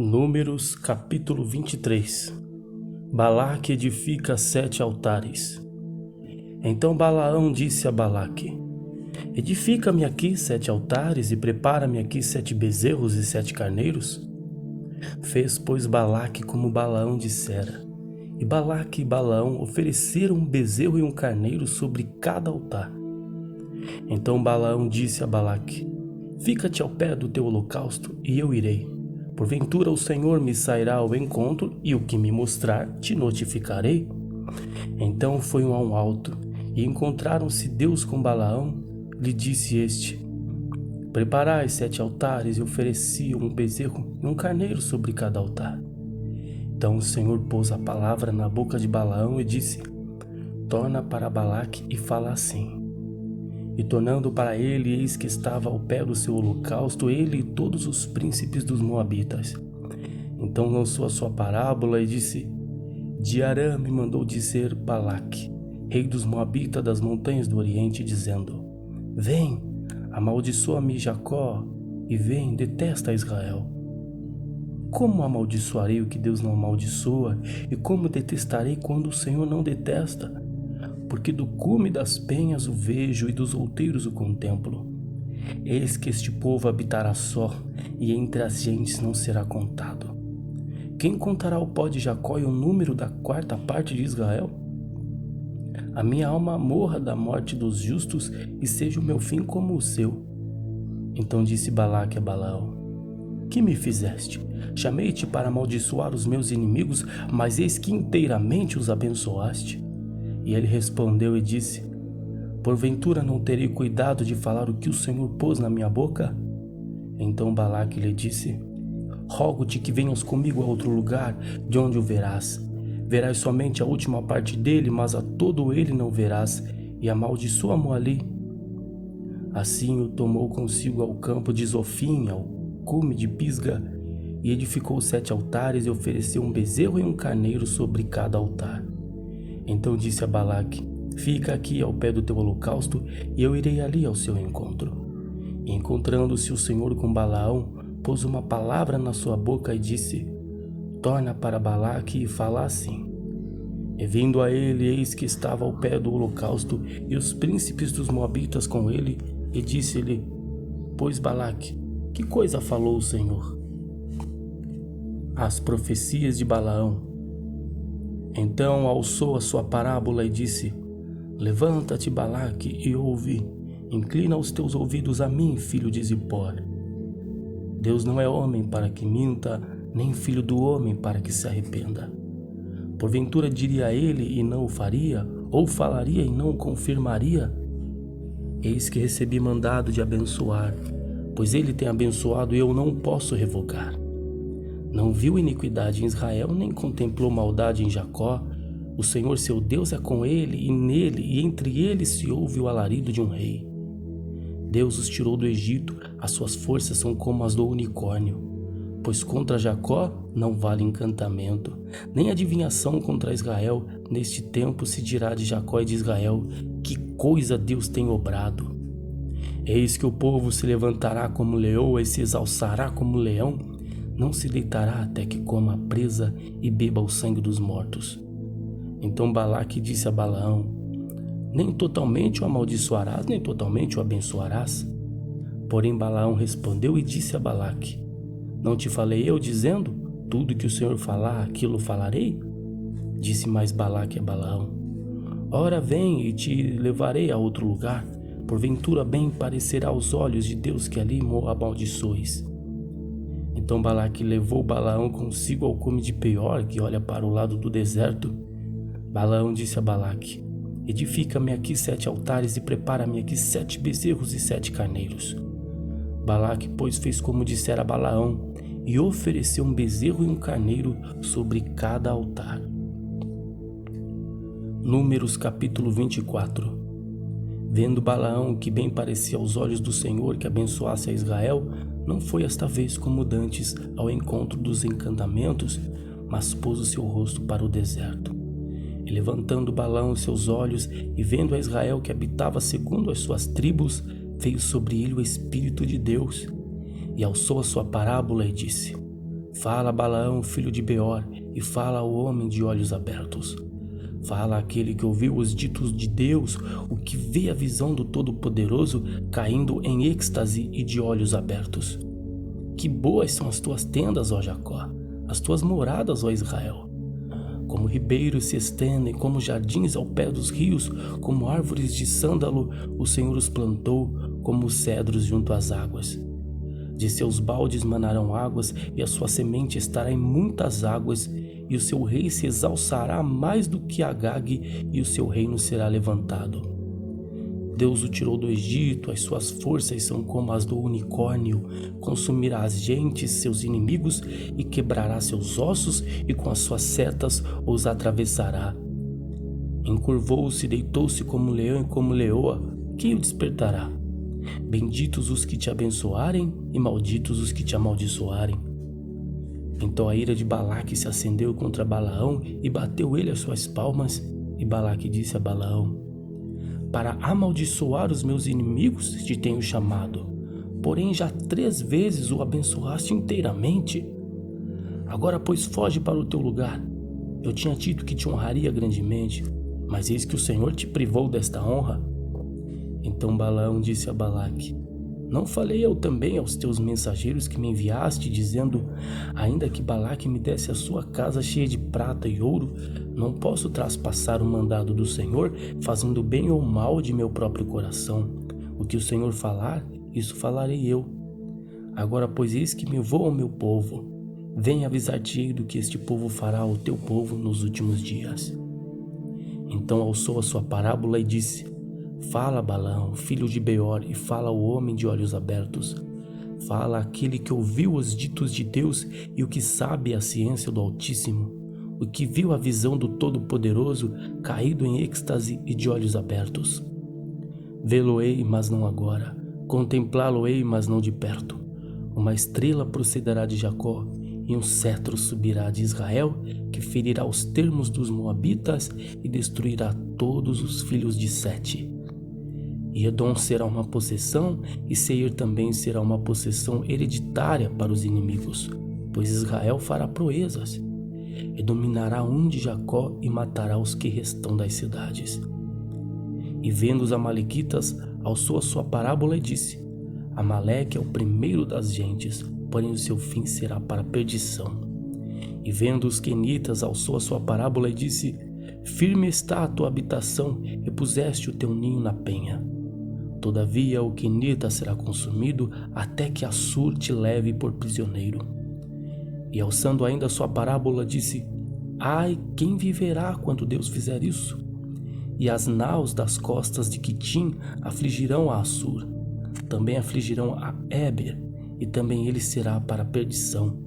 Números capítulo 23. Balaque edifica 7 altares. Então Balaão disse a Balaque: Edifica-me aqui 7 altares e prepara-me aqui 7 bezerros e 7 carneiros. Fez, pois, Balaque como Balaão dissera. E Balaque e Balaão ofereceram um bezerro e um carneiro sobre cada altar. Então Balaão disse a Balaque: Fica-te ao pé do teu holocausto, e eu irei. Porventura o Senhor me sairá ao encontro, e o que me mostrar te notificarei. Então foi a um alto, e encontraram-se Deus com Balaão. Lhe disse este: Preparai 7 altares, e ofereci um bezerro e um carneiro sobre cada altar. Então o Senhor pôs a palavra na boca de Balaão e disse: Torna para Balaque e fala assim. E tornando para ele, eis que estava ao pé do seu holocausto, ele e todos os príncipes dos Moabitas. Então lançou a sua parábola e disse: De Arã me mandou dizer Balaque, rei dos Moabitas das montanhas do Oriente, dizendo: Vem, amaldiçoa-me Jacó, e vem, detesta Israel. Como amaldiçoarei o que Deus não amaldiçoa, e como detestarei quando o Senhor não detesta? Porque do cume das penhas o vejo e dos outeiros o contemplo. Eis que este povo habitará só, e entre as gentes não será contado. Quem contará o pó de Jacó e o número da 4ª parte de Israel? A minha alma morra da morte dos justos, e seja o meu fim como o seu. Então disse Balaque a Balaão: Que me fizeste? Chamei-te para amaldiçoar os meus inimigos, mas eis que inteiramente os abençoaste. E ele respondeu e disse: Porventura não terei cuidado de falar o que o Senhor pôs na minha boca? Então Balaque lhe disse: Rogo-te que venhas comigo a outro lugar, de onde o verás. Verás somente a última parte dele, mas a todo ele não verás, e amaldiçoa-mo ali. Assim o tomou consigo ao campo de Zofim, ao cume de Pisga, e edificou 7 altares e ofereceu um bezerro e um carneiro sobre cada altar. Então disse a Balaque: Fica aqui ao pé do teu holocausto, e eu irei ali ao seu encontro. E encontrando-se o Senhor com Balaão, pôs uma palavra na sua boca e disse: Torna para Balaque e fala assim. E vindo a ele, eis que estava ao pé do holocausto, e os príncipes dos Moabitas com ele, e disse-lhe: Pois Balaque, que coisa falou o Senhor? As profecias de Balaão. Então alçou a sua parábola e disse: Levanta-te, Balaque, e ouve. Inclina os teus ouvidos a mim, filho de Zippor. Deus não é homem para que minta, nem filho do homem para que se arrependa. Porventura diria ele e não o faria, ou falaria e não o confirmaria? Eis que recebi mandado de abençoar, pois ele tem abençoado e eu não posso revogar. Não viu iniquidade em Israel, nem contemplou maldade em Jacó. O Senhor seu Deus é com ele, e nele e entre eles se ouve o alarido de um rei. Deus os tirou do Egito, as suas forças são como as do unicórnio. Pois contra Jacó não vale encantamento, nem adivinhação contra Israel. Neste tempo se dirá de Jacó e de Israel: Que coisa Deus tem obrado! Eis que o povo se levantará como leoa e se exalçará como leão. Não se deitará até que coma a presa e beba o sangue dos mortos. Então Balaque disse a Balaão: Nem totalmente o amaldiçoarás, nem totalmente o abençoarás. Porém Balaão respondeu e disse a Balaque: Não te falei eu, dizendo: Tudo que o Senhor falar, aquilo falarei? Disse mais Balaque a Balaão: Ora vem e te levarei a outro lugar. Porventura bem parecerá aos olhos de Deus que ali amaldiçoes. Então Balaque levou Balaão consigo ao cume de Peor, que olha para o lado do deserto. Balaão disse a Balaque: Edifica-me aqui 7 altares e prepara-me aqui 7 bezerros e 7 carneiros. Balaque, pois, fez como dissera Balaão, e ofereceu um bezerro e um carneiro sobre cada altar. Números capítulo 24. Vendo Balaão que bem parecia aos olhos do Senhor que abençoasse a Israel, não foi esta vez como dantes ao encontro dos encantamentos, mas pôs o seu rosto para o deserto. E levantando Balaão os seus olhos e vendo a Israel que habitava segundo as suas tribos, veio sobre ele o Espírito de Deus, e alçou a sua parábola e disse: Fala Balaão, filho de Beor, e fala ao homem de olhos abertos. Fala aquele que ouviu os ditos de Deus, o que vê a visão do Todo-Poderoso, caindo em êxtase e de olhos abertos. Que boas são as tuas tendas, ó Jacó, as tuas moradas, ó Israel. Como ribeiros se estendem, como jardins ao pé dos rios, como árvores de sândalo, o Senhor os plantou, como os cedros junto às águas. De seus baldes manarão águas, e a sua semente estará em muitas águas, e o seu rei se exalçará mais do que Agag, e o seu reino será levantado. Deus o tirou do Egito, as suas forças são como as do unicórnio, consumirá as gentes, seus inimigos, e quebrará seus ossos, e com as suas setas os atravessará. Encurvou-se, deitou-se como leão e como leoa, quem o despertará? Benditos os que te abençoarem, e malditos os que te amaldiçoarem. Então a ira de Balaque se acendeu contra Balaão, e bateu ele as suas palmas, e Balaque disse a Balaão: para amaldiçoar os meus inimigos te tenho chamado, porém já 3 vezes o abençoaste inteiramente. Agora, pois, foge para o teu lugar. Eu tinha dito que te honraria grandemente, mas eis que o Senhor te privou desta honra. Então Balaão disse a Balaque: não falei eu também aos teus mensageiros que me enviaste, dizendo: ainda que Balaque me desse a sua casa cheia de prata e ouro, não posso traspassar o mandado do Senhor, fazendo bem ou mal de meu próprio coração. O que o Senhor falar, isso falarei eu. Agora, pois, eis que me vou ao meu povo. Venha avisar-te-ei do que este povo fará ao teu povo nos últimos dias. Então alçou a sua parábola e disse: fala Balaão, filho de Beor, e fala o homem de olhos abertos. Fala aquele que ouviu os ditos de Deus e o que sabe a ciência do Altíssimo, o que viu a visão do Todo-Poderoso, caído em êxtase e de olhos abertos. Vê-lo-ei, mas não agora, contemplá-lo-ei, mas não de perto. Uma estrela procederá de Jacó, e um cetro subirá de Israel, que ferirá os termos dos moabitas e destruirá todos os filhos de Sete. E Edom será uma possessão, e Seir também será uma possessão hereditária para os inimigos, pois Israel fará proezas, e dominará de Jacó e matará os que restam das cidades. E vendo os amalequitas, alçou a sua parábola e disse: Amaleque é o primeiro das gentes, porém o seu fim será para a perdição. E vendo os quenitas, alçou a sua parábola e disse: Firme está a tua habitação, e puseste o teu ninho na penha. Todavia o quenita será consumido, até que Assur te leve por prisioneiro. E alçando ainda a sua parábola, disse: Ai, quem viverá quando Deus fizer isso? E as naus das costas de Quitim afligirão a Assur, também afligirão a Éber, e também ele será para a perdição.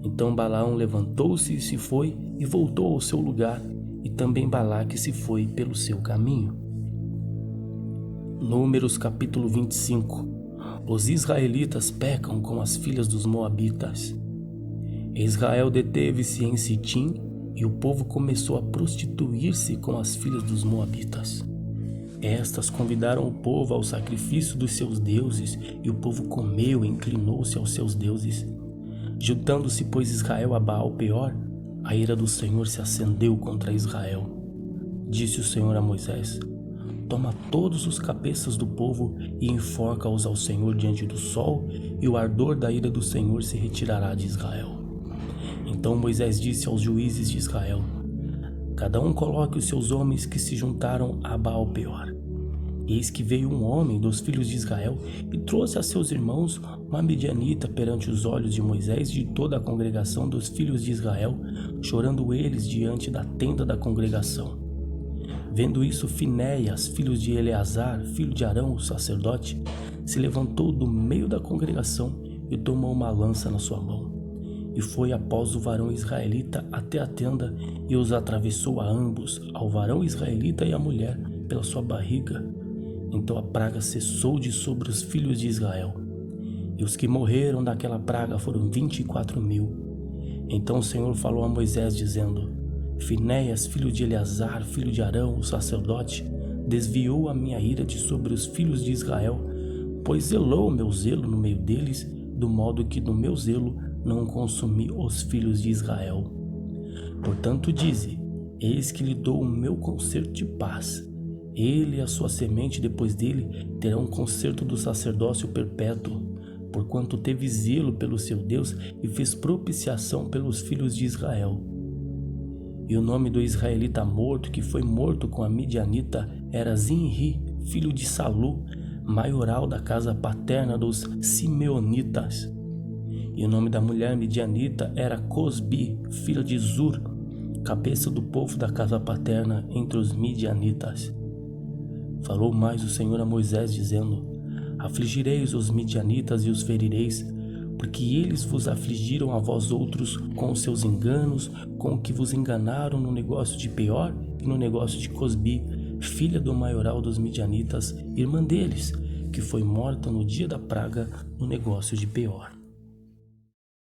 Então Balaão levantou-se e se foi, e voltou ao seu lugar, e também Balaque se foi pelo seu caminho. Números capítulo 25. Os israelitas pecam com as filhas dos moabitas. Israel deteve-se em Sitim, e o povo começou a prostituir-se com as filhas dos moabitas. Estas convidaram o povo ao sacrifício dos seus deuses, e o povo comeu e inclinou-se aos seus deuses. Juntando-se, pois, Israel a Baal-Peor, a ira do Senhor se acendeu contra Israel. Disse o Senhor a Moisés: Toma todos os cabeças do povo e enforca-os ao Senhor diante do sol, e o ardor da ira do Senhor se retirará de Israel. Então Moisés disse aos juízes de Israel: Cada um coloque os seus homens que se juntaram a Baal-Peor. Eis que veio um homem dos filhos de Israel e trouxe a seus irmãos uma midianita perante os olhos de Moisés e de toda a congregação dos filhos de Israel, chorando eles diante da tenda da congregação. Vendo isso, Finéias, filho de Eleazar, filho de Arão, o sacerdote, se levantou do meio da congregação e tomou uma lança na sua mão. E foi após o varão israelita até a tenda e os atravessou a ambos, ao varão israelita e à mulher, pela sua barriga. Então a praga cessou de sobre os filhos de Israel. E os que morreram daquela praga foram 24.000. Então o Senhor falou a Moisés, dizendo: Finéias, filho de Eleazar, filho de Arão, o sacerdote, desviou a minha ira de sobre os filhos de Israel, pois zelou o meu zelo no meio deles, do modo que no meu zelo não consumi os filhos de Israel. Portanto dize, eis que lhe dou o meu concerto de paz. Ele e a sua semente depois dele terão um concerto do sacerdócio perpétuo, porquanto teve zelo pelo seu Deus e fez propiciação pelos filhos de Israel. E o nome do israelita morto que foi morto com a midianita era Zinri, filho de Salu, maioral da casa paterna dos Simeonitas. E o nome da mulher midianita era Cosbi, filha de Zur, cabeça do povo da casa paterna entre os midianitas. Falou mais o Senhor a Moisés, dizendo: Afligireis os midianitas e os ferireis, porque eles vos afligiram a vós outros com os seus enganos, com o que vos enganaram no negócio de Peor e no negócio de Cosbi, filha do maioral dos midianitas, irmã deles, que foi morta no dia da praga no negócio de Peor.